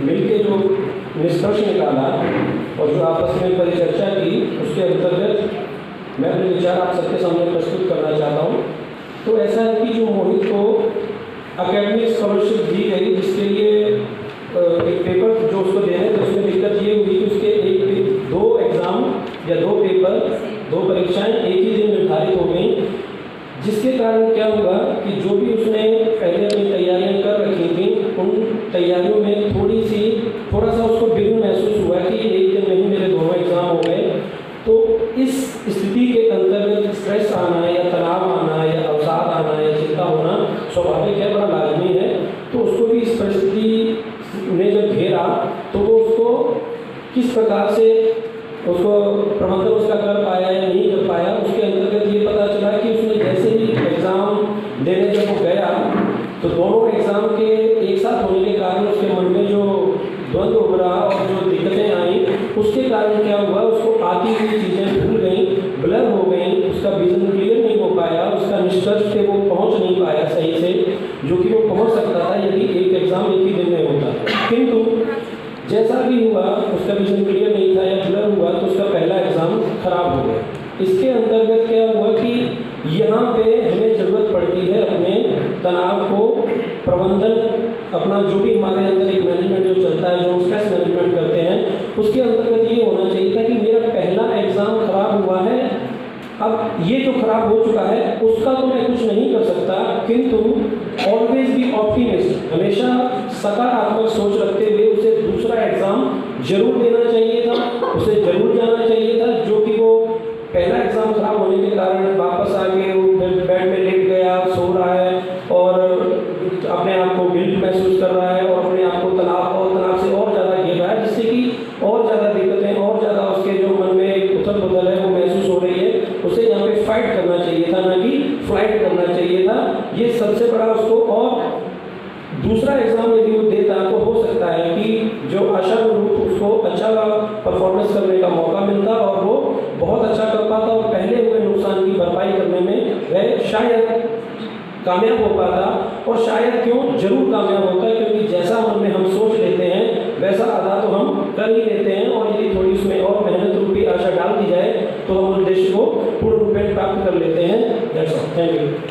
मिलके जो निष्कर्ष निकाला और जो आपस में परिचर्चा की, उसके अंतर्गत मैं अपने विचार आप सबके सामने प्रस्तुत करना चाहता हूँ। तो ऐसा है कि जो मोहित को एकेडमिक स्कॉलरशिप दी गई, जिसके लिए एक पेपर जो उसको देने थे, उसमें दिक्कत ये हुई कि उसके दो एग्ज़ाम या दो पेपर, दो परीक्षाएं एक ही दिन निर्धारित हो गई, जिसके कारण क्या हुआ कि जो भी उसने पहले अपनी तैयारियां कर रखी थी, उन तैयारियों में थोड़ा सा उसको विघ्न महसूस हुआ कि एक दिन में ही मेरे दोनों एग्ज़ाम हो गए। तो इस स्थिति के अंतर्गत स्ट्रेस आना या तनाव आना या अवसाद आना या चिंता होना स्वाभाविक है, बड़ा लाजमी है। तो उसको भी इस परिस्थिति ने जब घेरा तो वो उसको किस प्रकार से उसको प्रबंधन उसका कर पाया या नहीं कर पाया, उसके अंतर्गत ये पता चला कि उसने जैसे ही एग्ज़ाम देने जब वो गया तो दोनों एग्ज़ाम के एक साथ होने के कारण उसके मन में जो द्वंद्व उभरा और जो दिक्कतें आई, उसके कारण क्या हुआ, उसको आती हुई चीज़ें भूल गई, ब्लर हो गई, उसका विजन क्लियर नहीं हो पाया, उसका निष्कर्ष पे वो पहुंच नहीं पाया सही से, जो कि वो पहुंच सकता था यदि एक एग्ज़ाम एक ही दिन में होता। किंतु जैसा भी हुआ, उसका विजन क्लियर नहीं था या ब्लर हुआ, तो उसका पहला एग्ज़ाम खराब हो गया। इसके अंतर्गत क्या हुआ कि यहाँ पे हमें ज़रूरत पड़ती है अपने तनाव को प्रबंधन, अपना जो भी हमारे अंदर एक मैनेजमेंट जो चलता है, जो स्ट्रेस मैनेजमेंट करते हैं, उसके अंतर्गत ये होना चाहिए था कि मेरा पहला एग्ज़ाम खराब हुआ है, अब ये जो खराब हो चुका है उसका तो मैं कुछ नहीं कर सकता, किंतु ऑलवेज बी ऑप्टिमिस्ट, हमेशा सकारात्मक सोच रखते हुए उसे दूसरा एग्ज़ाम जरूर देना चाहिए था, उसे जरूर जाना चाहिए था। जो कि वो पहला एग्ज़ाम खराब होने के कारण वापस आ गए, वो बेड में लेट गया, सो रहा है और अपने आप को गिल्ट महसूस कर रहा है और अपने आप को तनाव से और ज़्यादा घेर रहा है, जिससे कि और ज़्यादा दिक्कतें और ज़्यादा उसके जो मन में एक उथल पुथल है वो महसूस हो रही है। उसे यहाँ पे फाइट करना चाहिए था, ना कि फ्लाइट करना चाहिए था। ये सबसे बड़ा उसको, और दूसरा एग्ज़ाम यदि वो देता तो हो सकता है कि जो आशानुरूप उसको अच्छा परफॉर्मेंस करने का मौका मिलता और वो बहुत अच्छा कर पाता और पहले हुए नुकसान की भरपाई करने में वह शायद कामयाब हो पाता। और शायद क्यों, जरूर कामयाब होता है, क्योंकि जैसा मन में हम सोच लेते हैं वैसा अदा तो हम कर ही लेते हैं, और यदि थोड़ी उसमें और मेहनत रूपी आशा डाल दी जाए तो हम उद्देश्य को पूर्ण रूप में प्राप्त कर लेते हैं। That's all, thank you.